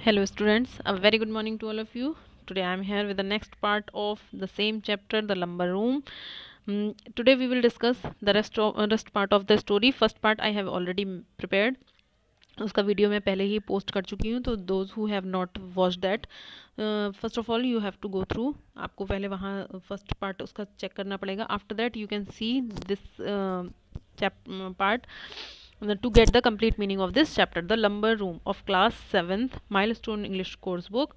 Hello students, a very good morning to all of you. Today I am here with the next part of the same chapter, the lumber room. Today we will discuss the rest part of the story. First part I have already prepared. उसका video मैं पहले ही post कर चुकी हूँ, तो those who have not watch that, first of all you have to go through. आपको पहले वहाँ फर्स्ट पार्ट उसका चेक करना पड़ेगा. After that you can see this part to get the complete meaning of this chapter, the lumber room of class 7th milestone English course book.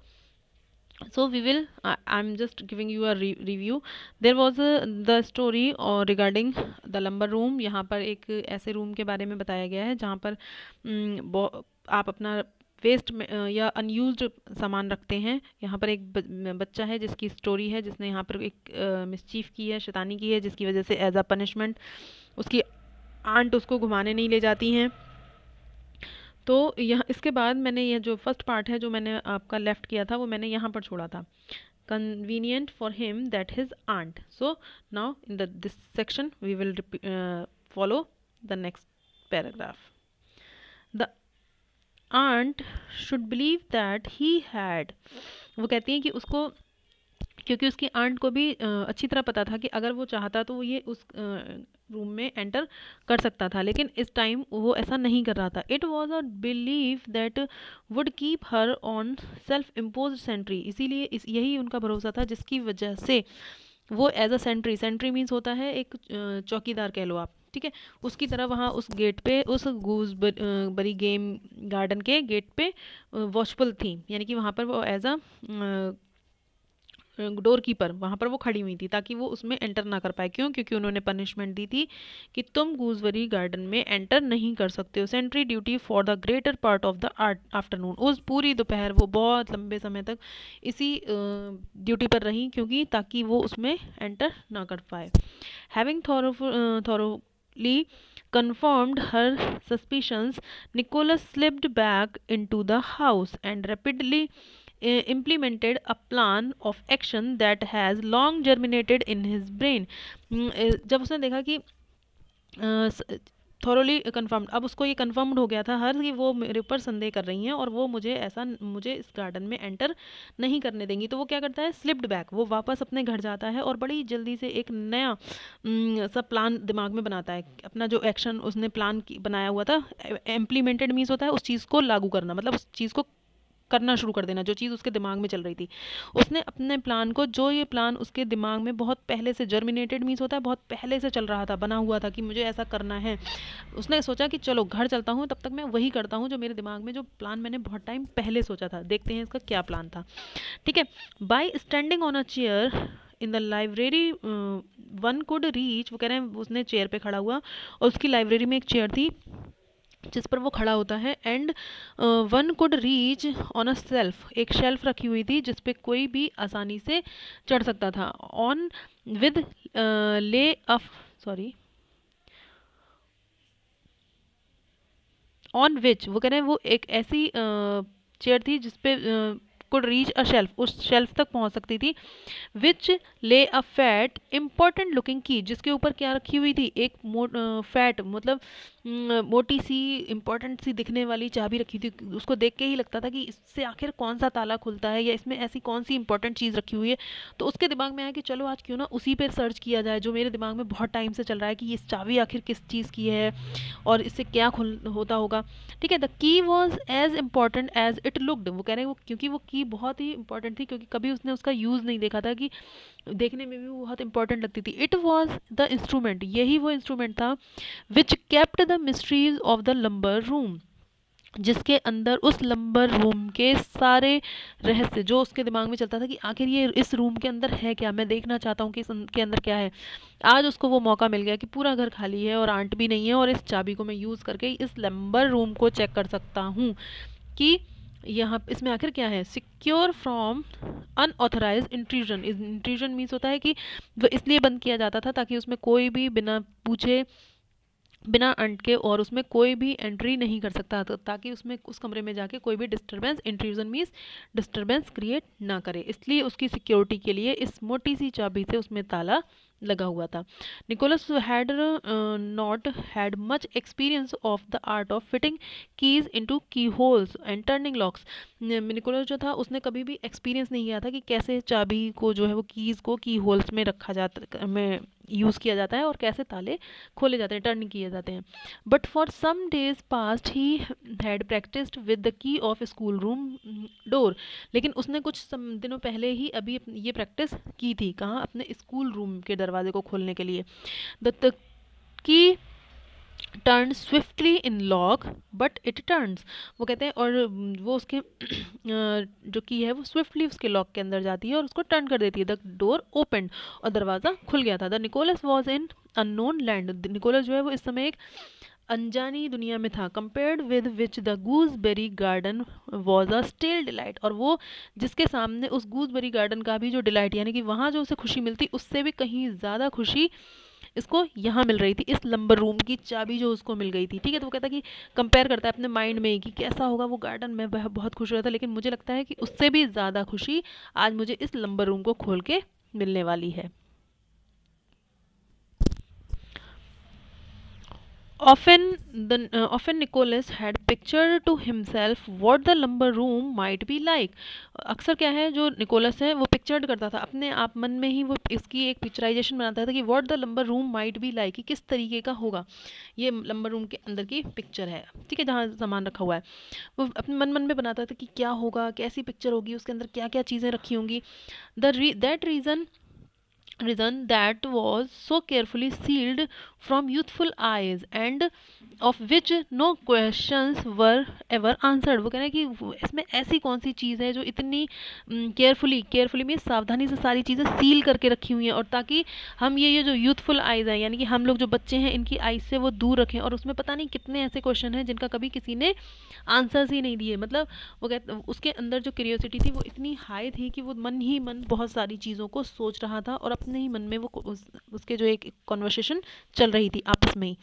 So we will I'm just giving you a review. There was the story regarding the lumber room. यहाँ पर एक ऐसे room के बारे में बताया गया है जहाँ पर आप अपना वेस्ट या अनयूज्ड सामान रखते हैं. यहाँ पर एक बच्चा है जिसकी स्टोरी है, जिसने यहाँ पर एक मिसचीफ की है, शैतानी की है, जिसकी वजह से एज अ पनिशमेंट उसकी आंट उसको घुमाने नहीं ले जाती हैं. तो यहाँ इसके बाद मैंने ये जो फर्स्ट पार्ट है जो मैंने आपका लेफ्ट किया था वो मैंने यहाँ पर छोड़ा था. Convenient for him that his aunt. So now in this section we will follow the next paragraph. The aunt should believe that he had. वो कहती हैं कि उसको, क्योंकि उसकी आंट को भी अच्छी तरह पता था कि अगर वो चाहता तो वो ये उस रूम में एंटर कर सकता था, लेकिन इस टाइम वो ऐसा नहीं कर रहा था. It was a belief that would keep her on self impose sentry. इसीलिए यही उनका भरोसा था जिसकी वजह से वो as a sentry, sentry means होता है एक चौकीदार कह लो आप, ठीक है, उसकी तरह वहाँ उस गेट पे, उस गूसबरी गेम गार्डन के गेट पे वॉचफुल थी. यानी कि वहाँ पर वो एज अ डोर कीपर वहाँ पर वो खड़ी हुई थी ताकि वो उसमें एंटर ना कर पाए. क्यों? क्योंकि उन्होंने पनिशमेंट दी थी कि तुम गूसबरी गार्डन में एंटर नहीं कर सकते हो. Sentry duty for the greater part of the afternoon. उस पूरी दोपहर वो बहुत लंबे समय तक इसी ड्यूटी पर रही, क्योंकि ताकि वो उसमें एंटर ना कर पाए. Having thoroughly confirmed her suspicions, Nicholas slipped back into the house and rapidly implemented a plan of action that has long germinated in his brain. जब उसने देखा कि थॉरोली कन्फर्म्ड, अब उसको ये कन्फर्म्ड हो गया था हर कि वो मेरे ऊपर संदेह कर रही हैं और वो मुझे इस गार्डन में एंटर नहीं करने देंगी. तो वो क्या करता है, स्लिप्ड बैक, वो वापस अपने घर जाता है और बड़ी जल्दी से एक नया सा प्लान दिमाग में बनाता है. अपना जो एक्शन उसने प्लान बनाया हुआ था, इम्प्लीमेंटेड मीन्स होता है उस चीज़ को लागू करना, मतलब उस चीज़ को करना शुरू कर देना, जो चीज़ उसके दिमाग में चल रही थी. उसने अपने प्लान को, जो ये प्लान उसके दिमाग में बहुत पहले से जर्मिनेटेड मीन्स होता है बहुत पहले से चल रहा था, बना हुआ था कि मुझे ऐसा करना है. उसने सोचा कि चलो घर चलता हूँ, तब तक मैं वही करता हूँ जो मेरे दिमाग में, जो प्लान मैंने बहुत टाइम पहले सोचा था. देखते हैं इसका क्या प्लान था. ठीक है. By standing on a chair in the library one could reach. वो कह रहे हैं उसने चेयर पे खड़ा हुआ और उसकी लाइब्रेरी में एक चेयर थी जिस पर वो खड़ा होता है. And one could reach on a self. एक शेल्फ रखी हुई थी जिस पे कोई भी आसानी से चढ़ सकता था. ऑन विद ले अफ सॉरी ऑन विच, वो कह रहे हैं वो एक ऐसी चेयर थी जिसपे कुड रीच अ शेल्फ, उस शेल्फ तक पहुंच सकती थी. विच ले अ फैट इम्पॉर्टेंट लुकिंग की, जिसके ऊपर क्या रखी हुई थी, एक फैट मतलब मोटी सी इम्पॉर्टेंट सी दिखने वाली चाबी रखी थी. उसको देख के ही लगता था कि इससे आखिर कौन सा ताला खुलता है या इसमें ऐसी कौन सी इंपॉर्टेंट चीज़ रखी हुई है. तो उसके दिमाग में आया कि चलो आज क्यों ना उसी पर सर्च किया जाए जो मेरे दिमाग में बहुत टाइम से चल रहा है कि ये चाबी आखिर किस चीज़ की है और इससे क्या खुल होता होगा. ठीक है. The key was as important as it looked. वो कह रहे हैं वो, क्योंकि वो की बहुत ही इंपॉर्टेंट थी, क्योंकि कभी उसने उसका यूज़ नहीं देखा था, कि देखने में भी वो बहुत इंपॉर्टेंट लगती थी. इट वॉज द इंस्ट्रूमेंट, यही वो इंस्ट्रूमेंट था विच kept the mysteries of the lumbar room, जिसके अंदर उस लंबर रूम के सारे रहस्य, जो उसके दिमाग में चलता था कि आखिर ये इस रूम के अंदर है क्या, मैं देखना चाहता हूँ कि इसके अंदर क्या है. आज उसको वो मौका मिल गया कि पूरा घर खाली है और आंट भी नहीं है और इस चाबी को मैं यूज़ करके इस लंबर रूम को चेक कर सकता हूँ कि यहाँ इसमें आखिर क्या है. Secure from unauthorise intrusion. Intrusion means होता है कि वो इसलिए बंद किया जाता था ताकि उसमें कोई भी बिना पूछे, बिना अटके और उसमें कोई भी एंट्री नहीं कर सकता, ताकि उसमें उस कमरे में जाके कोई भी disturbance, intrusion means disturbance create ना करे. इसलिए उसकी सिक्योरिटी के लिए इस मोटी सी चाबी से उसमें ताला लगा हुआ था। Nicholas had not had much experience of the art of fitting keys into keyholes and turning locks. Nicholas जो था उसने कभी भी एक्सपीरियंस नहीं किया था कि कैसे चाबी को जो है वो कीज को की होल्स में रखा जाता में यूज़ किया जाता है और कैसे ताले खोले जाते हैं, टर्न किए जाते हैं। But for some days past he had practised with the key of school room door. लेकिन उसने कुछ दिनों पहले ही अभी ये प्रैक्टिस की थी, कहाँ, अपने स्कूल रूम के दरवाजे को खोलने के लिए। The key turn swiftly in lock but it turns, वो कहते हैं, और वो उसके जो की है वो स्विफ्टली उसके लॉक के अंदर जाती है और उसको टर्न कर देती है। द डोर ओपन, और दरवाज़ा खुल गया था। The Nicholas was in unknown land, Nicholas जो है वो इस समय एक अनजानी दुनिया में था। Compared with which the gooseberry garden was a still delight, और वो जिसके सामने उस गूसबेरी गार्डन का भी जो डिलाइट यानी कि वहाँ जो उसे खुशी मिलती उससे भी कहीं ज़्यादा खुशी इसको यहाँ मिल रही थी, इस लंबर रूम की चाबी जो उसको मिल गई थी। ठीक है, तो वो कहता है कि कंपेयर करता है अपने माइंड में कि कैसा होगा वो गार्डन में, वह बहुत खुश हो रहा था, लेकिन मुझे लगता है कि उससे भी ज़्यादा खुशी आज मुझे इस लंबर रूम को खोल के मिलने वाली है। Often Nicholas had pictured to himself what the lumber room might be like. अक्सर क्या है, जो निकोलस है वो पिक्चर्ड करता था अपने आप मन में ही, वो इसकी एक पिक्चराइजेशन बनाता था कि what the lumber room might be like, कि किस तरीके का होगा ये लंबर रूम के अंदर की पिक्चर है। ठीक है, जहाँ सामान रखा हुआ है वो अपने मन में बनाता था कि क्या होगा, कैसी पिक्चर होगी, उसके अंदर क्या क्या चीज़ें रखी होंगी। That reason that was so carefully sealed from youthful eyes and of which no questions were ever answered। वो कह रहे हैं कि इसमें ऐसी कौन सी चीज़ है जो इतनी केयरफुली में सावधानी से सारी चीज़ें सील करके रखी हुई हैं, और ताकि हम ये जो यूथफुल आइज़ हैं यानी कि हम लोग जो बच्चे हैं इनकी आइज़ से वो दूर रखें, और उसमें पता नहीं कितने ऐसे क्वेश्चन हैं जिनका कभी किसी ने आंसर्स ही नहीं दिए। मतलब वो कहते उसके अंदर जो क्यूरियोसिटी थी वो इतनी हाई थी कि वो मन ही मन बहुत सारी चीज़ों को सोच रहा था, और अपने ही मन में वो उसके जो एक कॉन्वर्सेशन चल रही थी आपस में ही।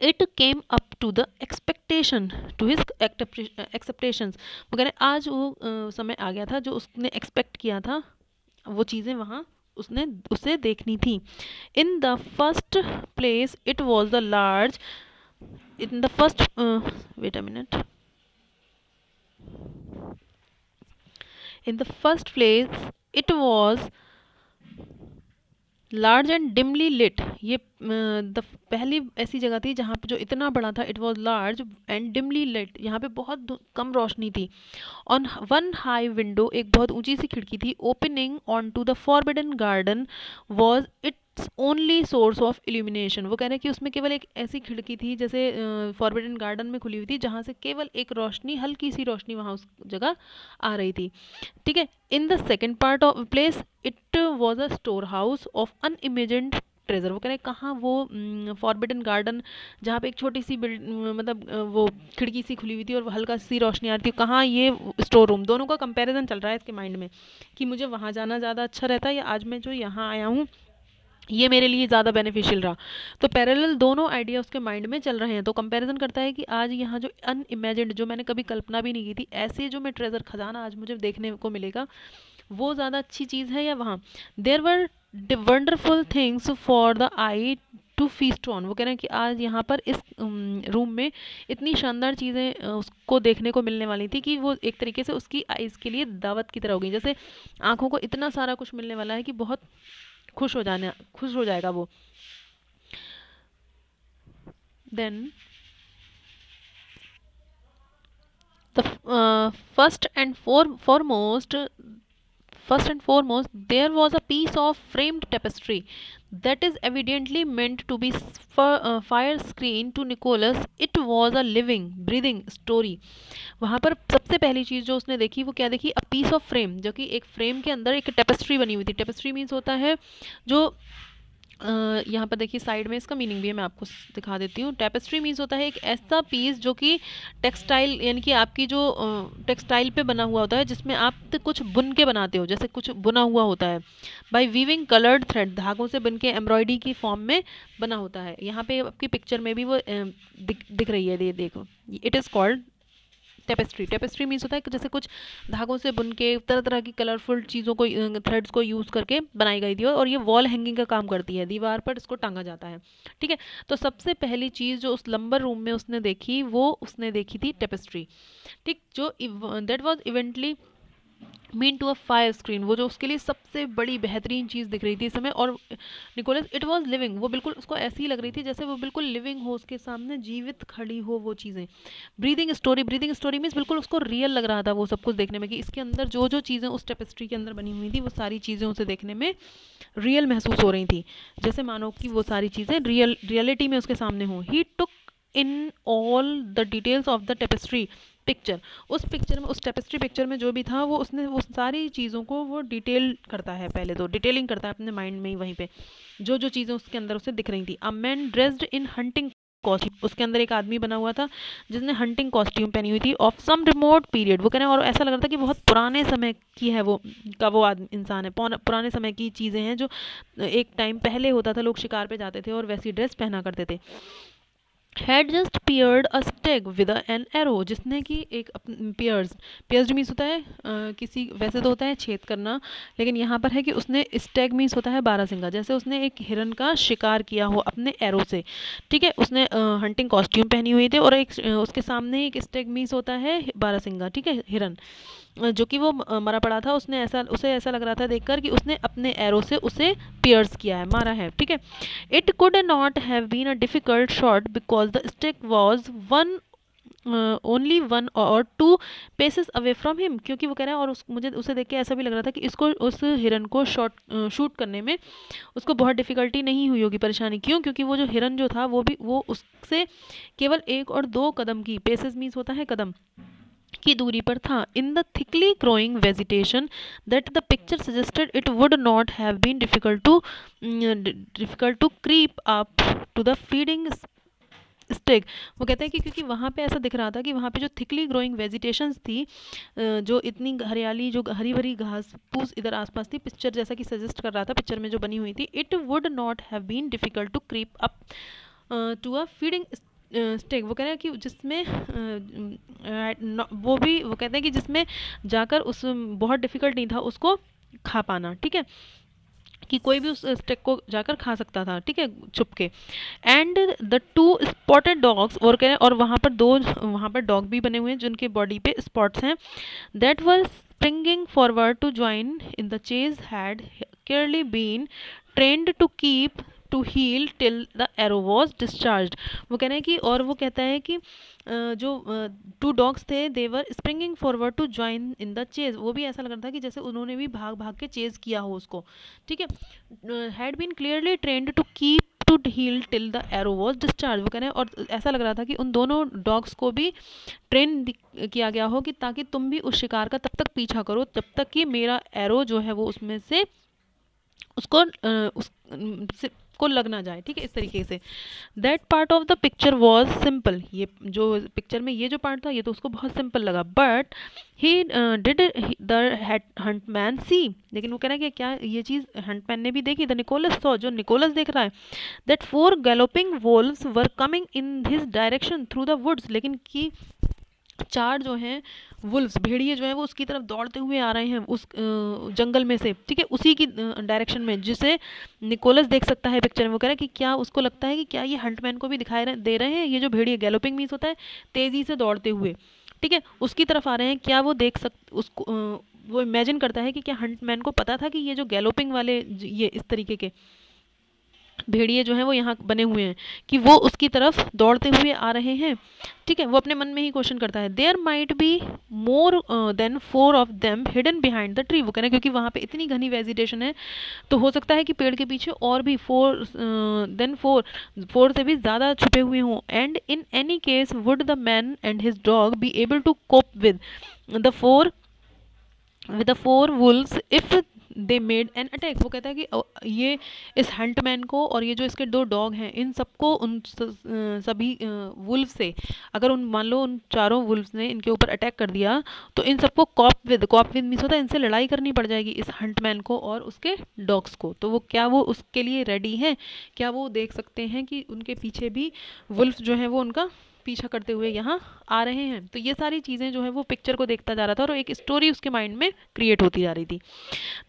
It came up to the expectation to his expectations, वो कह रहे आज वो समय आ गया था जो उसने एक्सपेक्ट किया था, वो चीज़ें वहाँ उसने उसे देखनी थी। In the first place it was the large in the first wait a minute in the first place it was large and dimly lit. ये पहली ऐसी जगह थी जहाँ पे जो इतना बड़ा था, it was large and dimly lit, यहाँ पे बहुत कम रोशनी थी। ऑन वन हाई विंडो, एक बहुत ऊंची सी खिड़की थी, opening on to the forbidden garden was its only source of illumination. वो कह रहे हैं कि उसमें केवल एक ऐसी खिड़की थी जैसे फॉरबिडन गार्डन में खुली हुई थी, जहाँ से केवल एक रोशनी, हल्की सी रोशनी वहाँ उस जगह आ रही थी। ठीक है, in the second part of place it was a storehouse of unimagined treasure. वो कह रहे हैं कहाँ, वो फॉरबिडन गार्डन जहाँ पे एक छोटी सी मतलब वो खिड़की सी खुली हुई थी और वो हल्का सी रोशनी आ रही थी, कहाँ ये स्टोर रूम। दोनों का कंपैरिजन चल रहा है इसके माइंड में कि मुझे वहाँ जाना ज़्यादा अच्छा रहता है या आज मैं जो यहाँ आया हूँ ये मेरे लिए ज़्यादा बेनिफिशियल रहा। तो पैरेलल दोनों आइडिया उसके माइंड में चल रहे हैं। तो कंपैरिजन करता है कि आज यहाँ जो अनइमेजिन्ड, जो मैंने कभी कल्पना भी नहीं की थी, ऐसे जो मैं ट्रेजर खजाना आज मुझे देखने को मिलेगा, वो ज़्यादा अच्छी चीज़ है या वहाँ। There were wonderful things for the eye to feast on. वो कह रहे हैं कि आज यहाँ पर इस रूम में इतनी शानदार चीज़ें उसको देखने को मिलने वाली थी कि वो एक तरीके से उसकी आइज़ के लिए दावत की तरह हो गई। जैसे आँखों को इतना सारा कुछ मिलने वाला है कि बहुत खुश हो जाएगा वो। Then the first and foremost there was a piece of framed tapestry that is evidently meant to be fire screen to Nicholas. It was a living breathing story. वहाँ पर सबसे पहली चीज़ जो उसने देखी वो क्या देखी, अ पीस ऑफ फ्रेम, जो कि एक फ्रेम के अंदर एक टेपेस्ट्री बनी हुई थी। टेपेस्ट्री मीन्स होता है जो यहाँ पर देखिए साइड में इसका मीनिंग भी है, मैं आपको दिखा देती हूँ। टेपेस्ट्री मीन्स होता है एक ऐसा पीस जो कि टेक्सटाइल यानी कि आपकी जो टेक्सटाइल पे बना हुआ होता है, जिसमें आप कुछ बुन के बनाते हो, जैसे कुछ बुना हुआ होता है। बाय वीविंग कलर्ड थ्रेड, धागों से बन के एम्ब्रॉयडरी की फॉर्म में बना होता है। यहाँ पे आपकी पिक्चर में भी वो दिख रही है, ये देखो, it is called tapestry, tapestry means होता है कि जैसे कुछ धागों से बुन के तरह तरह की कलरफुल चीज़ों को, थ्रेड्स को यूज़ करके बनाई गई थी, और ये वॉल हैंगिंग का काम करती है, दीवार पर इसको टांगा जाता है, ठीक है। तो सबसे पहली चीज़ जो उस लंबर रूम में उसने देखी, वो उसने देखी थी टेपेस्ट्री, ठीक, जो that was evidently mean to a fire screen, वो जो उसके लिए सबसे बड़ी बेहतरीन चीज़ दिख रही थी इस समय। और निकोलस इट वाज लिविंग, वो बिल्कुल उसको ऐसी ही लग रही थी जैसे वो बिल्कुल लिविंग हो, उसके सामने जीवित खड़ी हो वो चीज़ें। Breathing story, breathing story means बिल्कुल उसको रियल लग रहा था वो सब कुछ देखने में, कि इसके अंदर जो जो चीज़ें उस टेपेस्ट्री के अंदर बनी हुई थी वो सारी चीज़ें उसे देखने में रियल महसूस हो रही थी, जैसे मानो कि वो सारी चीज़ें रियलिटी में उसके सामने हों। He took in all the details of the tapestry picture, उस पिक्चर में, उस टेपेस्ट्री पिक्चर में जो भी था वो उसने वो सारी चीज़ों को वो डिटेल करता है, पहले तो डिटेलिंग करता है अपने माइंड में ही, वहीं पे जो जो चीज़ें उसके अंदर उसे दिख रही थी। A man dressed in hunting costume, उसके अंदर एक आदमी बना हुआ था जिसने हंटिंग कॉस्ट्यूम पहनी हुई थी, ऑफ सम रिमोट पीरियड, वो कह रहे हैं, और ऐसा लग रहा था कि बहुत पुराने समय की है वो वो आदमी, इंसान है, पुराने समय की चीज़ें हैं जो एक टाइम पहले होता था, लोग शिकार पे जाते थे और वैसी ड्रेस पहना करते थे। Had just peered a स्टेग with an arrow, जिसने कि एक पियर्स्ड मीन्स होता है किसी, वैसे तो होता है छेद करना, लेकिन यहाँ पर है कि उसने स्टेग मीन्स होता है बारहसिंगा, जैसे उसने एक हिरन का शिकार किया हो अपने एरो से, ठीक है। उसने हंटिंग कॉस्ट्यूम पहनी हुई थी और एक उसके सामने एक स्टेग मीन्स होता है बारहसिंगा, ठीक है, हिरन, जो कि वो मरा पड़ा था। उसे ऐसा लग रहा था देखकर कि उसने अपने एरो से उसे पियर्स किया है, मारा है, ठीक है। It could not have been a difficult shot because the stick was only 1 or 2 paces away from him, क्योंकि वो कह रहा है, और मुझे उसे देख के ऐसा भी लग रहा था कि इसको, उस हिरन को शूट करने में उसको बहुत डिफिकल्टी नहीं हुई होगी, परेशानी। क्यों? क्योंकि वो जो हिरन जो था वो उससे केवल 1 और 2 कदम की, पेसेस मीन्स होता है कदम, की दूरी पर था। In the thickly growing vegetation that the picture suggested it would not have been difficult to creep up to the feeding stick. वो कहते हैं कि क्योंकि वहाँ पे ऐसा दिख रहा था कि वहाँ पे जो थिकली ग्रोइंग वेजिटेशंस थी, जो इतनी हरियाली, जो हरी भरी घास फूस इधर आसपास थी, पिक्चर जैसा कि सजेस्ट कर रहा था, पिक्चर में जो बनी हुई थी, it would not have been difficult to creep up to a feeding stake. वो कह रहे हैं कि जिसमें वो कहते हैं कि जिसमें जाकर उस बहुत डिफिकल्ट नहीं था उसको खा पाना, ठीक है, कि कोई भी उस स्टेक को जाकर खा सकता था, ठीक है, छुप के। एंड द 2 स्पॉटेड डॉग्स, और कह रहे हैं, और वहाँ पर डॉग भी बने हुए हैं जिनके बॉडी पे स्पॉट्स हैं, that were springing forward to join in the chase had carefully been trained to keep to heel till the arrow was discharge. वो कह रहे हैं कि, और वो कहता है कि जो 2 डॉग्स थे, they were springing forward to join in the chase, वो भी ऐसा लग रहा था कि जैसे उन्होंने भी भाग भाग के चेज किया हो उसको, ठीक है। Had been clearly trained to keep to heel till the arrow was discharge. वो कह रहे हैं, और ऐसा लग रहा था कि उन दोनों डॉग्स को भी ट्रेन किया गया हो कि ताकि तुम भी उस शिकार का तब तक पीछा करो जब तक कि मेरा एरो जो है वो उसमें से उसको को लग ना जाए, ठीक है, इस तरीके से। That part of the picture was simple, ये जो पिक्चर में ये जो पार्ट था ये तो उसको बहुत सिंपल लगा, बट ही डिड द हंटमैन सी, लेकिन वो कह रहा है कि क्या ये चीज़ हंटमैन ने भी देखी, द निकोलस सॉ, जो निकोलस देख रहा है, that 4 galloping wolves were coming in his direction through the woods, लेकिन कि 4 जो हैं वुल्व्स, भेड़िए जो हैं वो उसकी तरफ दौड़ते हुए आ रहे हैं उस जंगल में से, ठीक है, उसी की डायरेक्शन में, जिसे निकोलस देख सकता है पिक्चर में। वो कह रहा है कि क्या उसको लगता है कि क्या ये हंटमैन को भी दिखाई दे रहे हैं, ये जो भेड़िए, गैलोपिंग मीन्स होता है तेज़ी से दौड़ते हुए, ठीक है, उसकी तरफ आ रहे हैं, क्या वो उसको वो इमेजिन करता है कि क्या हंटमैन को पता था कि ये जो गैलोपिंग वाले ये इस तरीके के भेड़िए जो हैं वो यहाँ बने हुए हैं, कि वो उसकी तरफ दौड़ते हुए आ रहे हैं, ठीक है। वो अपने मन में ही क्वेश्चन करता है, there might be more than 4 of them hidden behind the tree. वो कह रहे हैं क्योंकि वहाँ पे इतनी घनी वेजिटेशन है तो हो सकता है कि पेड़ के पीछे और भी 4 से भी ज़्यादा छुपे हुए हों। And in any case would the man and his dog be able to cope with the 4 wolves if they made an attack. वो कहता है कि ये इस हंटमैन को और ये जो इसके 2 डॉग हैं, इन सबको उन सभी वुल्व से, अगर मान लो उन 4 वुल्व्स ने इनके ऊपर अटैक कर दिया तो इन सबको कॉप विद मीन्स होता है, इनसे लड़ाई करनी पड़ जाएगी इस हंटमैन को और उसके डॉग्स को। तो वो क्या वो उसके लिए रेडी हैं, क्या वो देख सकते हैं कि उनके पीछे भी वुल्व्स जो हैं वो उनका पीछा करते हुए यहाँ आ रहे हैं। तो ये सारी चीज़ें जो है वो पिक्चर को देखता जा रहा था और एक स्टोरी उसके माइंड में क्रिएट होती जा रही थी।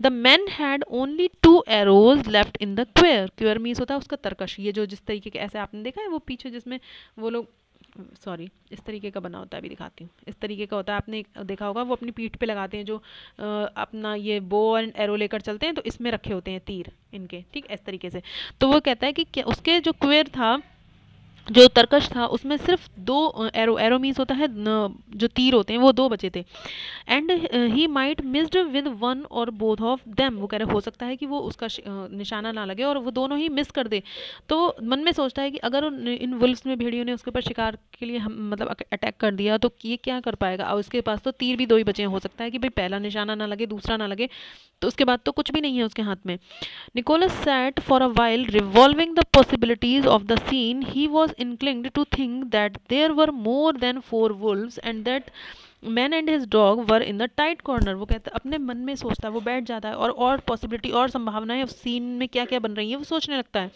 The man had only 2 arrows left in the queer. Queer means होता है उसका तरकश, ये जो जिस तरीके के ऐसे आपने देखा है वो पीछे जिसमें वो लोग सॉरी इस तरीके का बना होता है, अभी दिखाती हूँ। इस तरीके का होता है, आपने देखा होगा, वो अपनी पीठ पे लगाते हैं जो अपना ये बो एंड एरो लेकर चलते हैं, तो इसमें रखे होते हैं तीर इनके, ठीक इस तरीके से। तो वो कहता है कि क्या उसके जो क्वेयर था, जो तरकश था, उसमें सिर्फ 2 एरो मीन्स होता है जो तीर होते हैं वो 2 बचे थे। And he might missed with one और बोथ ऑफ देम। वो कह रहे हो सकता है कि वो उसका निशाना ना लगे और वो दोनों ही मिस कर दे। तो मन में सोचता है कि अगर इन वुल्फ्स में भेड़ियों ने उसके ऊपर शिकार के लिए हम मतलब अटैक कर दिया तो ये क्या कर पाएगा। और उसके पास तो तीर भी 2 ही बचे हैं, हो सकता है कि भाई पहला निशाना ना लगे, दूसरा ना लगे, तो उसके बाद तो कुछ भी नहीं है उसके हाथ में। Nicholas sat for a while revolving the possibilities of the scene. He was inclined to think that there were more than 4 wolves and that man and his dog were in the tight corner. वो कहता है अपने मन में सोचता है, वो बैठ जाता है और पॉसिबिलिटी और संभावनाएं उस सीन में क्या क्या बन रही है वो सोचने लगता है।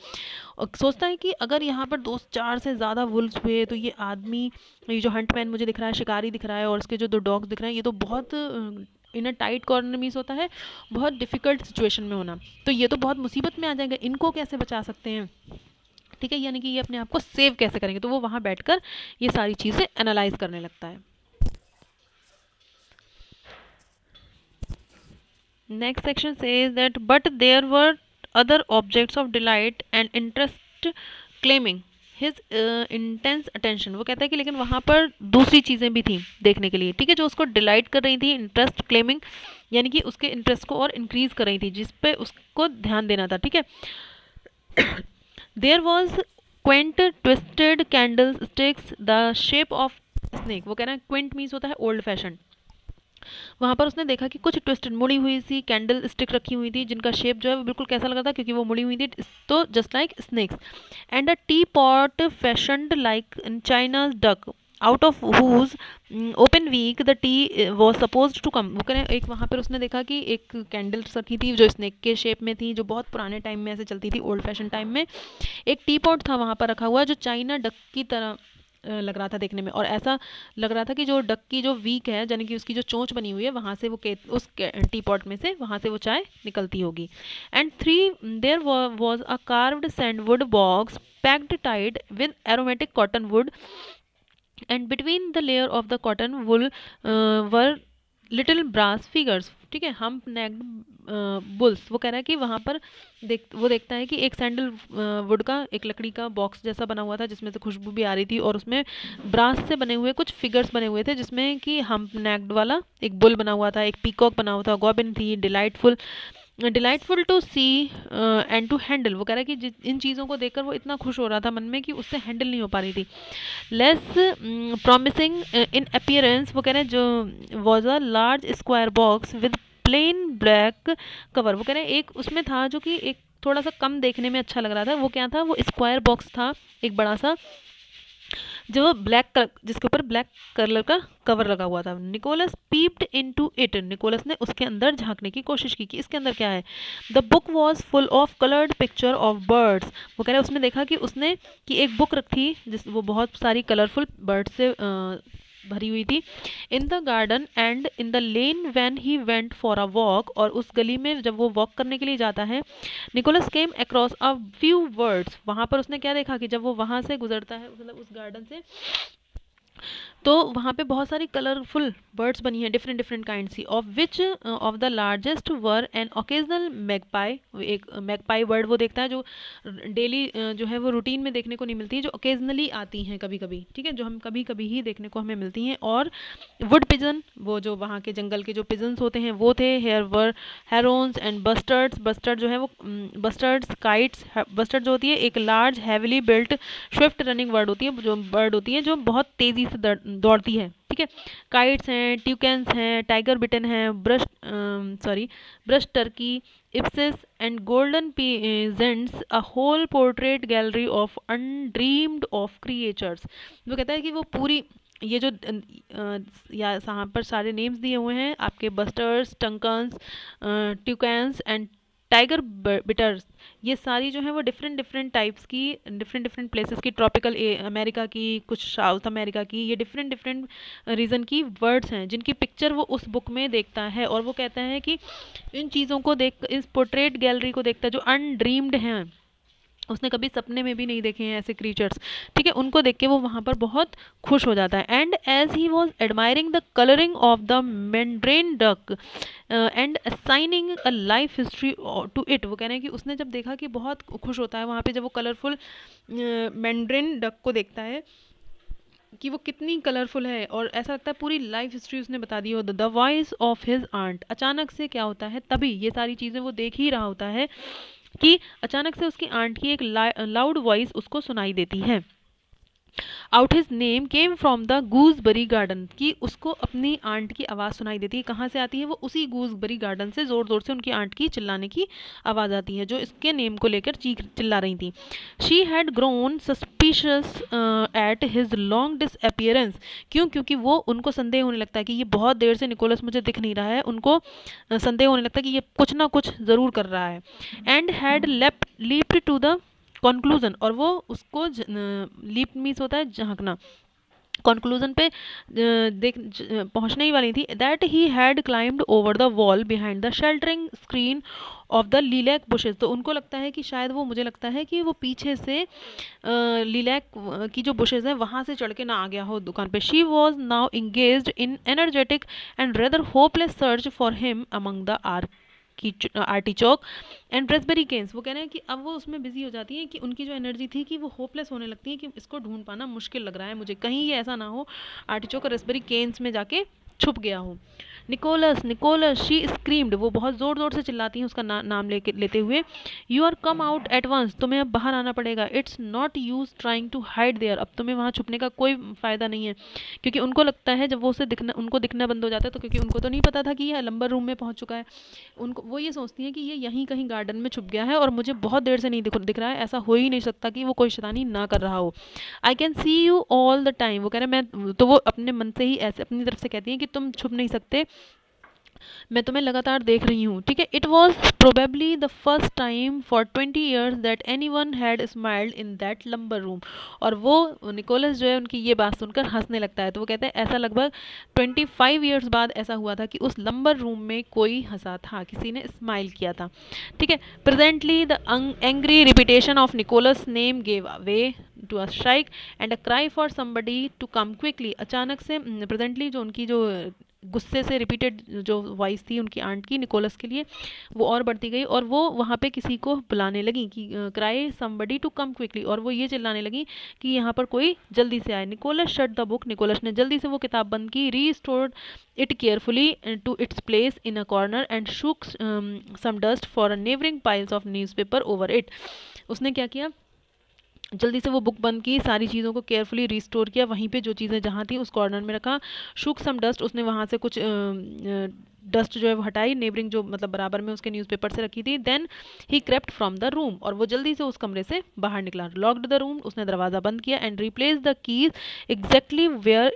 और सोचता है कि अगर यहाँ पर 2-4 से ज़्यादा वुल्व्स हुए तो ये आदमी, ये जो हंटमैन मुझे दिख रहा है, शिकारी दिख रहा है, और उसके जो 2 डॉग्स दिख रहे हैं, ये तो बहुत इन अ टाइट कॉर्नर मीन्स होता है बहुत डिफ़िकल्ट सिचुएशन में होना। तो ये तो बहुत मुसीबत में आ जाएगा, इनको कैसे बचा सकते हैं, ठीक है, यानी कि ये अपने आप को सेव कैसे करेंगे। तो वो वहाँ बैठकर ये सारी चीज़ें एनालाइज करने लगता है। Next section says that but there were other objects of delight and interest claiming his intense attention. वो कहता है कि लेकिन वहाँ पर दूसरी चीज़ें भी थी देखने के लिए, ठीक है, जो उसको डिलाइट कर रही थी, इंटरेस्ट क्लेमिंग यानी कि उसके इंटरेस्ट को और इंक्रीज कर रही थी, जिस पे उसको ध्यान देना था, ठीक है। There was quaint twisted candlesticks the shape of snake. वो कह रहा है क्वेंट मीन्स होता है ओल्ड फैशन। वहाँ पर उसने देखा कि कुछ ट्विस्टेड मुड़ी हुई सी कैंडल स्टिक रखी हुई थी जिनका शेप जो है वो बिल्कुल कैसा लगा था, क्योंकि वो मुड़ी हुई थी, तो just like snakes. And a teapot fashioned like in China's duck out of whose open beak the tea was suppose to come. वो करें एक वहाँ पर उसने देखा कि एक कैंडल्स रखी थी जो स्नेक के शेप में थी, जो बहुत पुराने टाइम में ऐसे चलती थी, ओल्ड फैशन टाइम में। एक टी पॉट था वहाँ पर रखा हुआ जो चाइना डक की तरह लग रहा था देखने में, और ऐसा लग रहा था कि जो डक की जो वीक है यानी कि उसकी जो चोंच बनी हुई है वहाँ से वो उस टी पॉट में से वहाँ से वो चाय निकलती होगी। And 3 there was a carved sandalwood box packed tight with aromatic cotton wood and between the layer of the cotton wool were little brass figures, ठीक है, हम्प नेक्ड बुल्स। वो कह रहा है कि वहाँ पर वो देखता है कि एक सैंडल वुड का एक लकड़ी का बॉक्स जैसा बना हुआ था जिसमें से खुशबू भी आ रही थी, और उसमें ब्रास से बने हुए कुछ फिगर्स बने हुए थे जिसमें कि हम्प नेक्ड वाला एक बुल बना हुआ था, एक पीकॉक बना हुआ था, गॉबिन थी, delightful to see and to handle. वो कह रहा है कि इन चीज़ों को देखकर वो इतना खुश हो रहा था मन में कि उससे हैंडल नहीं हो पा रही थी। लेस प्रॉमिसिंग इन अपीयरेंस, वो कह रहे हैं जो was a large square box with plain black cover. वो कह रहे हैं एक उसमें था जो कि एक थोड़ा सा कम देखने में अच्छा लग रहा था। वो क्या था, वो स्क्वायर बॉक्स था एक बड़ा सा जो ब्लैक कलर, जिसके ऊपर ब्लैक कलर का कवर लगा हुआ था। Nicholas peeped into it, Nicholas ने उसके अंदर झांकने की कोशिश की कि इसके अंदर क्या है। The book was full of coloured picture of birds. वो कह रहे हैं उसने देखा कि उसने कि एक बुक रखी जिस वो बहुत सारी कलरफुल बर्ड से भरी हुई थी। In the garden and in the lane when he went for a walk, और उस गली में जब वो वॉक करने के लिए जाता है, Nicholas came across a few words. वहाँ पर उसने क्या देखा कि जब वो वहाँ से गुजरता है, मतलब उस गार्डन से, तो वहाँ पे बहुत सारी कलरफुल बर्ड्स बनी हैं, डिफरेंट डिफरेंट काइंड सी, of which of the largest were an occasional magpie. एक मैगपाई बर्ड वो देखता है जो डेली जो है वो रूटीन में देखने को नहीं मिलती है, जो ओकेजनली आती हैं कभी कभी, ठीक है, जो हम कभी कभी ही देखने को हमें मिलती हैं। और वुड पिजन, वो जो वहाँ के जंगल के जो पिजन्स होते हैं वो थे। Here were herons and bustards, bustard जो है वो बस्टर्ड्स, काइट्स, बस्टर्ड जो होती है एक large heavily built Swift running bird होती है, जो बर्ड होती है जो बहुत तेज़ी से दौड़ती है, ठीक है। काइट्स हैं, ट्यूकेंस हैं, टाइगर बिटन हैं, brush turkey, ibises and golden pheasants, a whole portrait gallery of undreamed of creatures. वो कहता है कि वो पूरी ये जो यहाँ पर सारे नेम्स दिए हुए हैं आपके बस्टर्स, टंकन्स, ट्यूकेंस एंड टाइगर बिटर्स, ये सारी जो है वो डिफरेंट डिफरेंट टाइप्स की, डिफरेंट डिफरेंट प्लेसेस की, ट्रॉपिकल अमेरिका की, कुछ साउथ अमेरिका की, ये डिफरेंट डिफरेंट रीजन की वर्ड्स हैं जिनकी पिक्चर वो उस बुक में देखता है। और वो कहता है कि इन चीज़ों को देख, इस पोर्ट्रेट गैलरी को देखता है जो अनड्रीम्ड हैं, उसने कभी सपने में भी नहीं देखे हैं ऐसे क्रीचर्स, ठीक है, उनको देख के वो वहाँ पर बहुत खुश हो जाता है। And as he was admiring the colouring of the mandarin duck and assigning a life history to it, वो कह रहे हैं कि उसने जब देखा कि बहुत खुश होता है वहाँ पे जब वो कलरफुल मैंड्रेन डक को देखता है कि वो कितनी कलरफुल है, और ऐसा लगता है पूरी लाइफ हिस्ट्री उसने बता दी हो। The voice of his aunt, अचानक से क्या होता है, तभी ये सारी चीज़ें वो देख ही रहा होता है कि अचानक से उसकी आंट की एक लाउड वॉइस उसको सुनाई देती है। Out his name came from the gooseberry garden, कि उसको अपनी आंट की आवाज़ सुनाई देती है। कहाँ से आती है वो? उसी गूसबेरी गार्डन से ज़ोर ज़ोर से उनकी आंट की चिल्लाने की आवाज़ आती है जो इसके नेम को लेकर चिल्ला रही थी। She had grown suspicious at his long disappearance, क्यों? क्योंकि वो, उनको संदेह होने लगता है कि ये बहुत देर से निकोलस मुझे दिख नहीं रहा है, उनको संदेह होने लगता है कि ये कुछ ना कुछ ज़रूर कर रहा है। And had leaped to the conclusion, और वो उसको लीप मीन्स होता है झांकना, कंक्लूजन पे पहुंचने ही वाली थी, that he had climbed over the wall behind the sheltering screen of the lilac bushes. तो उनको लगता है कि शायद वो, मुझे लगता है कि वो पीछे से लीलैक की जो बुशेस हैं वहाँ से चढ़ के ना आ गया हो दुकान पे। She was now engaged in energetic and rather hopeless search for him among the artichoke and raspberry canes. वो कह रहे हैं कि अब वो उसमें बिजी हो जाती है कि उनकी जो एनर्जी थी कि वो होपलेस होने लगती है कि इसको ढूंढ पाना मुश्किल लग रहा है मुझे, कहीं ये ऐसा ना हो आर्टिचोक और रेस्पबेरी केन्स में जाके छुप गया हो। निकोलस निकोलस शी स्क्रीम्ड, वो बहुत ज़ोर ज़ोर से चिल्लाती हैं उसका नाम लेते हुए। You are come out at once, तुम्हें अब बाहर आना पड़ेगा। It's not use trying to hide there, अब तुम्हें वहाँ छुपने का कोई फ़ायदा नहीं है। क्योंकि उनको लगता है जब वो उसे उनको दिखना बंद हो जाता है, तो क्योंकि उनको तो नहीं पता था कि यह लंबर रूम में पहुँच चुका है, उनको, वो ये सोचती हैं कि ये यहीं कहीं गार्डन में छुप गया है और मुझे बहुत देर से नहीं दिख रहा है, ऐसा हो ही नहीं सकता कि वो कोई शैतानी ना कर रहा हो। I can see you all the time, वो कह रहे हैं मैं, तो वो अपने मन से ही ऐसे अपनी तरफ से कहती हैं कि तुम छुप नहीं सकते, मैं तुम्हें लगातार देख रही हूँ, ठीक है। It was probably the first time for 20 years that any one had smiled in that lumbar room, और वो निकोलस जो है उनकी ये बात सुनकर हंसने लगता है। तो वो कहते हैं ऐसा लगभग 25 ईयर्स बाद ऐसा हुआ था कि उस लंबर रूम में कोई हंसा था, किसी ने स्माइल किया था, ठीक है। Presently the angry repetition of Nicholas name gave way to a strike and a cry for somebody to come quickly. अचानक से प्रेजेंटली जो उनकी जो गुस्से से रिपीटेड जो वॉइस थी उनकी आंट की निकोलस के लिए, वो और बढ़ती गई और वो वहाँ पे किसी को बुलाने लगी कि cry somebody to come quickly, और वो ये चिल्लाने लगी कि यहाँ पर कोई जल्दी से आए। Nicholas shut the book, Nicholas ने जल्दी से वो किताब बंद की। Restored it carefully to its place in a corner and shook some dust for a neighbouring piles of newspaper over it. उसने क्या किया, जल्दी से वो बुक बंद की, सारी चीज़ों को केयरफुली रिस्टोर किया, वहीं पे जो चीज़ें जहाँ थी उस कॉर्नर में रखा। शुक सम डस्ट, उसने वहाँ से कुछ डस्ट जो है वो हटाई, नेबरिंग जो मतलब बराबर में उसके न्यूज़पेपर से रखी थी। Then he crept from the room, और वो जल्दी से उस कमरे से बाहर निकला। लॉक्ड द रूम, उसने दरवाज़ा बंद किया। And replace the keys exactly where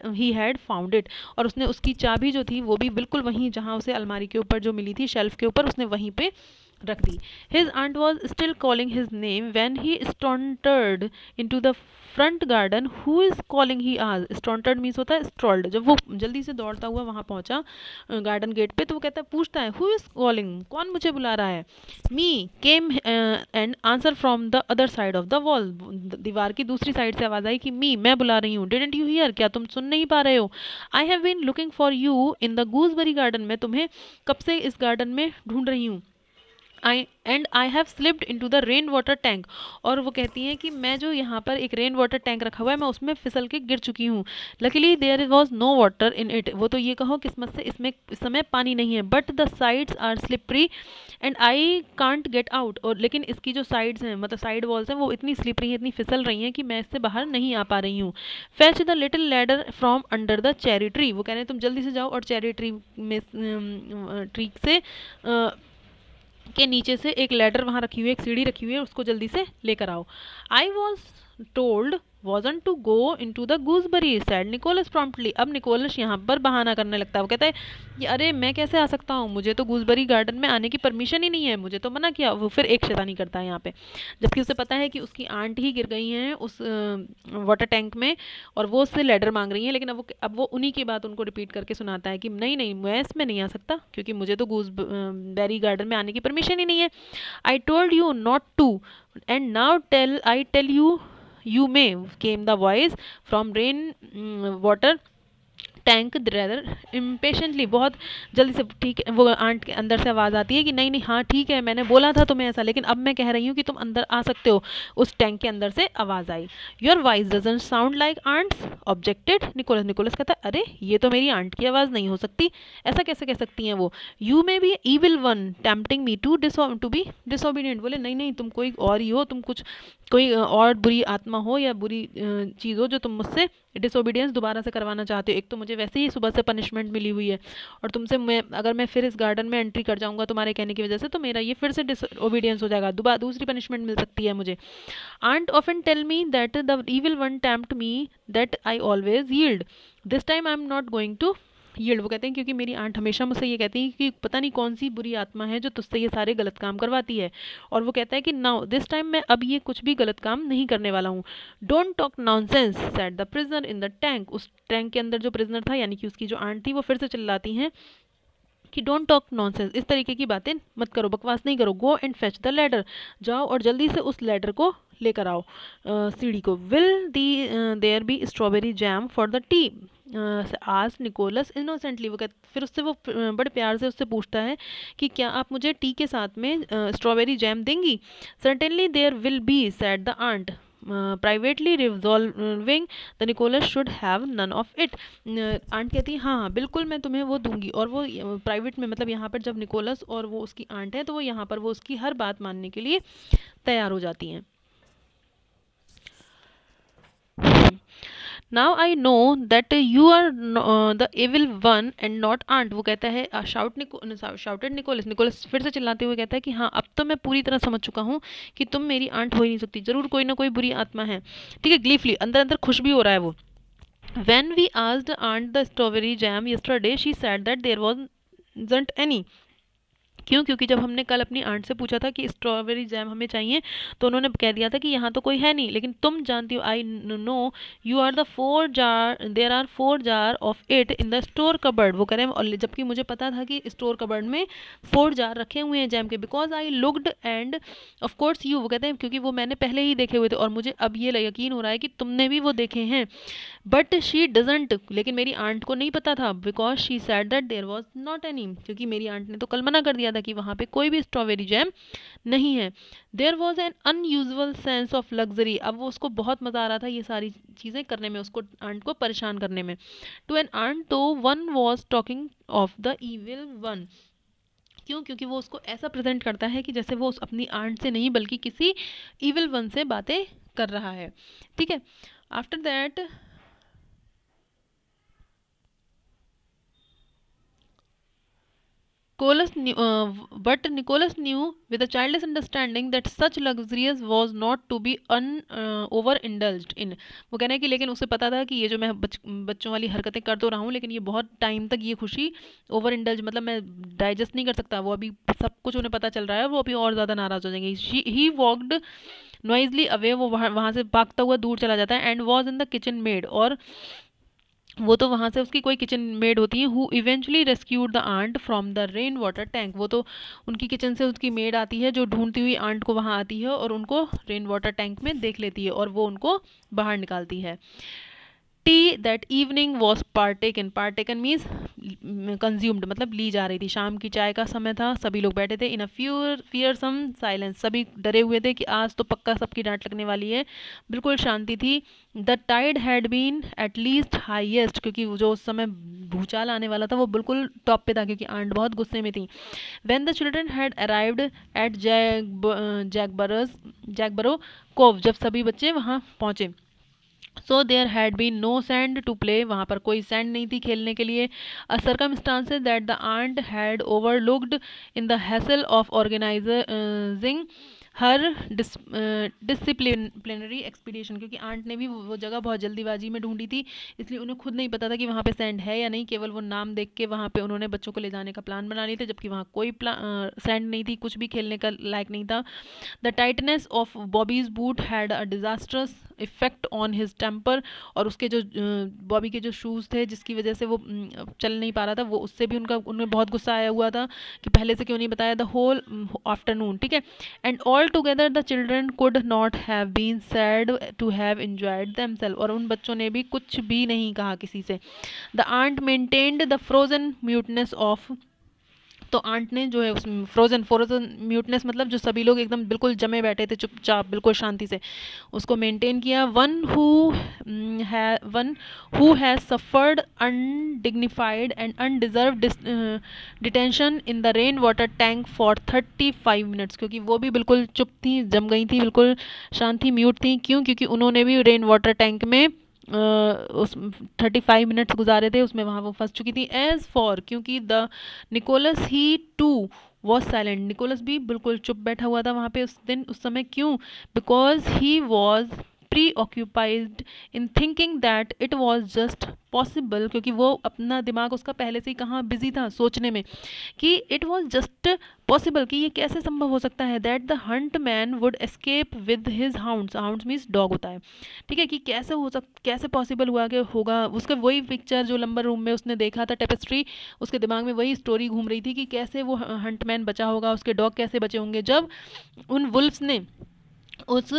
he had found it, और उसने उसकी चाबी जो थी वो भी बिल्कुल वहीं जहाँ उसे अलमारी के ऊपर जो मिली थी, शेल्फ के ऊपर, उसने वहीं पे रख दी। His aunt was still calling his name when he sauntered into the front garden. Who is calling, he asked. Sauntered means होता है strolled। जब वो जल्दी से दौड़ता हुआ वहाँ पहुँचा गार्डन गेट पे, तो वो कहता है, पूछता है, who is calling, कौन मुझे बुला रहा है। Me came and answer from the other side of the wall, दीवार की दूसरी साइड से आवाज़ आई कि me, मैं बुला रही हूँ। Didn't you hear, क्या तुम सुन नहीं पा रहे हो। I have been looking for you in the gooseberry garden, मैं तुम्हें कब से इस गार्डन में ढूंढ रही हूँ। I have slipped into the rain water tank, और वो कहती हैं कि मैं जो यहाँ पर एक रेन वाटर टैंक रखा हुआ है, मैं उसमें फिसल के गिर चुकी हूँ। Luckily there was no water in it, वो तो ये कहो किस्मत से इसमें इस समय पानी नहीं है। But the sides are slippery and I can't get out, और लेकिन इसकी जो साइड्स हैं, मतलब साइड वॉल्स हैं, वो इतनी स्लिपरी हैं, इतनी फिसल रही हैं कि मैं इससे बाहर नहीं आ पा रही हूँ। Fetch the little ladder from under the cherry tree, वो कह रहे हैं तुम जल्दी से जाओ और चेरी ट्री में ट्री से के नीचे से एक लैडर वहाँ रखी हुई है, एक सीढ़ी रखी हुई है, उसको जल्दी से लेकर आओ। I was told wasn't to go into the gooseberry, said Nicholas promptly. अब निकोलस यहाँ पर बहाना करने लगता है, वो कहता है कि अरे मैं कैसे आ सकता हूँ, मुझे तो गूसबेरी गार्डन में आने की परमिशन ही नहीं है, मुझे तो मना किया। वो फिर एक शैतानी करता है यहाँ पे, जबकि उसे पता है कि उसकी आंट ही गिर गई हैं उस वाटर टैंक में और वो उससे लेडर मांग रही हैं, लेकिन अब वो उन्हीं की बात उनको रिपीट करके सुनाता है कि नहीं नहीं मैं इसमें नहीं आ सकता क्योंकि मुझे तो गूसबेरी गार्डन में आने की परमिशन ही नहीं है। I told you not to and now I tell you you may, came the voice from rain water tank rather impatiently, बहुत जल्दी से। ठीक है, वो आंट के अंदर से आवाज़ आती है कि नहीं नहीं हाँ ठीक है मैंने बोला था तुम्हें ऐसा, लेकिन अब मैं कह रही हूँ कि तुम अंदर आ सकते हो। उस टैंक के अंदर से आवाज़ आई, your voice doesn't sound like aunt's, objected Nicholas. Nicholas कहता है अरे ये तो मेरी आंट की आवाज़ नहीं हो सकती, ऐसा कैसे कह सकती हैं वो। You may be evil one tempting me to be disobedient. बोले नहीं नहीं तुम कोई और ही हो, तुम कुछ कोई और बुरी आत्मा हो या बुरी चीज़ हो जो तुम मुझसे डिसोबीडियंस दोबारा से करवाना चाहते हो। एक तो मुझे वैसे ही सुबह से पनिशमेंट मिली हुई है और तुमसे अगर मैं फिर इस गार्डन में एंट्री कर जाऊंगा तुम्हारे कहने की वजह से तो मेरा ये फिर से डिसोबीडियंस हो जाएगा, दूसरी पनिशमेंट मिल सकती है मुझे। Aunt often tell me that the evil one tempt me that I always yield, this time I am not going to yield. वो कहते हैं क्योंकि मेरी आंट हमेशा मुझसे ये कहती है कि पता नहीं कौन सी बुरी आत्मा है जो तुझसे ये सारे गलत काम करवाती है, और वो कहता है कि नाउ दिस टाइम मैं अब ये कुछ भी गलत काम नहीं करने वाला हूँ। Don't talk nonsense said the prisoner in the tank. उस टैंक के अंदर जो प्रिजनर था यानी कि उसकी जो आंट थी वो फिर से चिल्लाती हैं कि डोंट टॉक नॉनसेंस, इस तरीके की बातें मत करो, बकवास नहीं करो। Go and fetch the ladder, जाओ और जल्दी से उस लैडर को लेकर आओ, सीढ़ी को। Will the there be strawberry jam for the tea आज निकोलस इनोसेंटली। वो फिर उससे वो बड़े प्यार से उससे पूछता है कि क्या आप मुझे टी के साथ में स्ट्रॉबेरी जैम देंगी। Certainly there will be said the aunt privately resolving the Nicholas should have none of it. Aunt कहती है हाँ हाँ बिल्कुल मैं तुम्हें वो दूंगी, और वो प्राइवेट में मतलब यहाँ पर जब निकोलस और वो उसकी आंट है तो वो यहाँ पर वो उसकी हर बात मानने के लिए तैयार हो जाती हैं। Now I know that you are the evil one and not aunt. वो कहता है शाउटेड निकोलस। निकोलस फिर से चिल्लाते हुए कहता है कि हाँ अब तो मैं पूरी तरह समझ चुका हूँ कि तुम मेरी आंट हो ही नहीं सकती, जरूर कोई ना कोई बुरी आत्मा है। ठीक है, ग्लीफली अंदर अंदर खुश भी हो रहा है वो। When we asked aunt the strawberry jam yesterday, she said that there wasn't any. क्यों? क्योंकि जब हमने कल अपनी आंट से पूछा था कि स्ट्रॉबेरी जैम हमें चाहिए तो उन्होंने कह दिया था कि यहाँ तो कोई है नहीं, लेकिन तुम जानती हो I know you are the 4 jar, there are 4 jar of it in the store cupboard. वो कह रहे हैं और जबकि मुझे पता था कि स्टोर कबर्ड में 4 जार रखे हुए हैं जैम के, because I looked end of course you. वो कहते हैं क्योंकि वो मैंने पहले ही देखे हुए थे और मुझे अब ये यकीन हो रहा है कि तुमने भी वो देखे हैं। बट शी डजेंट, लेकिन मेरी आंट को नहीं पता था, because she said that there was not any, क्योंकि मेरी आंट ने तो कल मना कर दिया था कि वहाँ पे कोई भी स्ट्रॉबेरी जैम नहीं है। There was an unusual sense of luxury. अब वो उसको बहुत मज़ा आ रहा था ये सारी चीज़ें करने में, उसको आंट को परेशान करने में। टू एन आंट तो one was talking of the evil one. क्यों? क्योंकि वो उसको ऐसा प्रेजेंट करता है कि जैसे वो अपनी आंट से नहीं बल्कि किसी ईविल वन से बातें कर रहा है। ठीक है, after that Nicholas knew with a childish understanding that such luxurious was not to be overindulged in. वो कहना है कि लेकिन उसे पता था कि ये जो मैं बच्चों वाली हरकतें कर तो रहा हूँ लेकिन ये बहुत टाइम तक ये खुशी ओवर इंडल्ज मतलब मैं डाइजेस्ट नहीं कर सकता। वो अभी सब कुछ उन्हें पता चल रहा है, वो अभी और ज़्यादा नाराज़ हो जाएंगे। ही वॉकड नॉइजली अवे, वो वहाँ से भागता हुआ दूर चला जाता है। And was in the kitchen made, और वो तो वहाँ से उसकी कोई किचन मेड होती है। Who eventually rescued the aunt from the rain water tank. वो तो उनकी किचन से उसकी मेड आती है जो ढूंढती हुई आंट को वहाँ आती है और उनको रेन वाटर टैंक में देख लेती है और वो उनको बाहर निकालती है। Tea that evening was partaken means consumed, मतलब ली जा रही थी। शाम की चाय का समय था, सभी लोग बैठे थे इन अ फियरसम साइलेंस। सभी डरे हुए थे कि आज तो पक्का सबकी डांट लगने वाली है। बिल्कुल शांति थी। The tide had been at least highest, क्योंकि जो उस समय भूचाल आने वाला था वो बिल्कुल टॉप पे था क्योंकि आंट बहुत गुस्से में थी। When the children had arrived at Jagborough cove, जब सभी बच्चे वहाँ पहुँचे। So there had been no sand to play, वहाँ पर कोई सैंड नहीं थी खेलने के लिए। A circumstances that the aunt had overlooked in the hassle of organising her disciplinary expedition, क्योंकि आंट ने भी वो जगह बहुत जल्दीबाजी में ढूंढी थी, इसलिए उन्हें खुद नहीं पता था कि वहाँ पे सैंड है या नहीं, केवल वो नाम देख के वहाँ पे उन्होंने बच्चों को ले जाने का प्लान बना लिया था, जबकि वहाँ कोई सैंड नहीं थी, कुछ भी खेलने का लायक नहीं था। The tightness of Bobby's boot had a disastrous effect on his temper, और उसके जो बॉबी के जो शूज़ थे जिसकी वजह से वो चल नहीं पा रहा था, वो उससे भी उनमें बहुत गुस्सा आया हुआ था कि पहले से क्यों नहीं बताया, द होल आफ्टरनून, ठीक है। And all together the children could not have been said to have enjoyed themself, और उन बच्चों ने भी कुछ भी नहीं कहा किसी से। The aunt maintained the frozen muteness of, तो आंट ने जो है उस फ्रोजन म्यूटनेस मतलब जो सभी लोग एकदम बिल्कुल जमे बैठे थे चुपचाप बिल्कुल शांति से, उसको मेंटेन किया। One who has suffered undignified and undeserved detention in the rain water tank for 35 minutes, क्योंकि वो भी बिल्कुल चुप थी, जम गई थी, बिल्कुल शांत थी, म्यूट थी। क्यों? क्योंकि उन्होंने भी रेन वाटर टैंक में उस 35 मिनट्स गुजारे थे, उसमें वहाँ वो फंस चुकी थी। एज फॉर, क्योंकि the Nicholas he too was silent, Nicholas भी बिल्कुल चुप बैठा हुआ था वहाँ पे उस दिन उस समय। क्यों? Because he was pre occupied in thinking that it was just possible, क्योंकि वो अपना दिमाग उसका पहले से ही कहाँ बिजी था सोचने में कि इट वॉज जस्ट पॉसिबल, कि ये कैसे संभव हो सकता है, that the Hunt man would escape with his hounds, hounds means dog होता है, ठीक है, कि कैसे पॉसिबल हुआ कि होगा। उसका वही पिक्चर जो लंबर रूम में उसने देखा था टेपेस्ट्री, उसके दिमाग में वही स्टोरी घूम रही थी कि कैसे वो हंटमैन बचा होगा, उसके डॉग कैसे बचे होंगे जब उन वुल्फ्स ने उस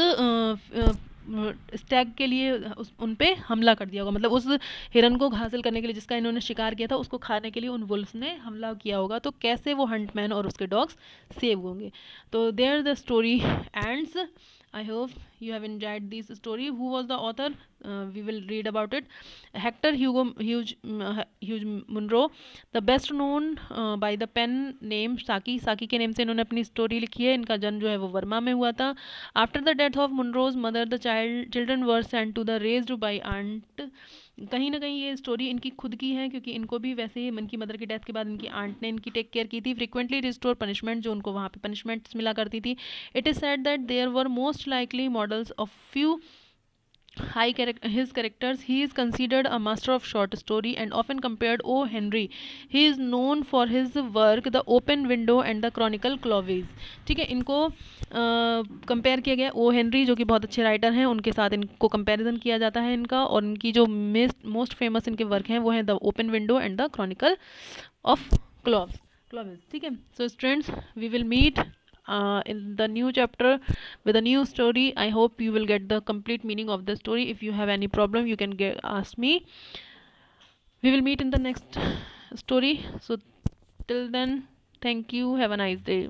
स्टैग के लिए उन पे हमला कर दिया होगा, मतलब उस हिरन को हासिल करने के लिए जिसका इन्होंने शिकार किया था उसको खाने के लिए उन वुल्फ्स ने हमला किया होगा, तो कैसे वो हंटमैन और उसके डॉग्स सेव होंगे। तो there the story ends. I hope you have enjoyed this story. Who was the author? We will read about it. Hector Hughes Munro, the best known by the pen name Saki. Saki के name से इन्होंने अपनी story लिखी है। इनका जन्म जो है वो वर्मा में हुआ था। After the death of Munro's mother, the children were sent to the raised by aunt. कहीं ना कहीं ये स्टोरी इनकी खुद की है, क्योंकि इनको भी वैसे ही इनकी मदर की डेथ के बाद इनकी आंट ने इनकी टेक केयर की थी। फ्रिक्वेंटली रिस्टोर पनिशमेंट, जो उनको वहाँ पे पनिशमेंट्स मिला करती थी। It is said that there were most likely models of few his characters. He is considered a master of short story and often compared O. Henry. He is known for his work The Open Window and The Chronicle Clovis. ठीक है, इनको compare किया गया O Henry जो कि बहुत अच्छे writer हैं, उनके साथ इनको कंपैरिजन किया जाता है इनका, और इनकी जो मोस्ट फेमस इनके वर्क हैं वो हैं the open window and the chronicle of Clovis. ठीक है, so students, we will meet in the new chapter with a new story. I hope you will get the complete meaning of the story. If you have any problem, you can ask me. We will meet in the next story. So till then, thank you. Have a nice day.